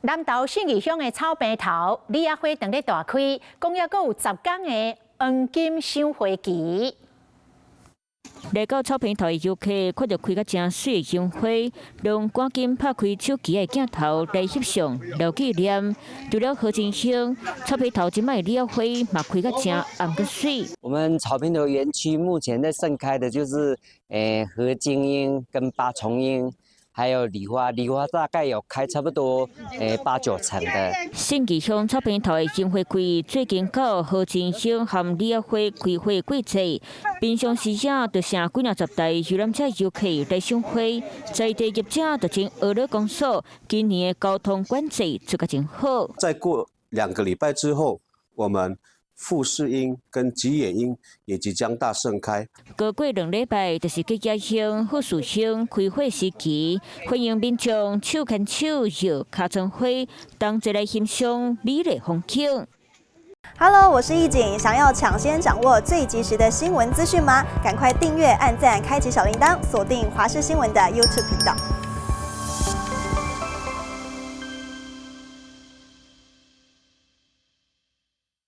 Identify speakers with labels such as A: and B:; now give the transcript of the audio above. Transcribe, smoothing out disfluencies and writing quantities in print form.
A: 南投信义乡的草坪头李亚花等咧大开，讲也阁有10天的黄金赏花期。
B: 来到草坪头的游客看到开甲真水的樱花，拢赶紧拍开手机的镜头来翕相留纪念。除了何真香，草坪头即摆李亚花嘛开甲真红个水。
C: 我们草坪头园区目前在盛开的就是合金樱跟八重樱。 还有梨花，梨花大概有开差不多8、9成的。
B: 信义乡草坪头的樱花季最近到何真香和李亚花开花季节，平常时啊，就成几20台游览车游客来赏花，在地业者就真俄勒讲说，今年的交通管制做得真好。
D: 再过2个礼拜之后，我们 富士樱跟吉野樱也即将大盛开。
B: 过2礼拜就是吉野乡、富士乡开花时期，欢迎民众手牵手摇卡针花，同齐来欣赏美丽风景。
E: Hello， 我是易景，想要抢先掌握最及时的新闻资讯吗？赶快订阅、按赞、开启小铃铛，锁定华视新闻的 YouTube 频道。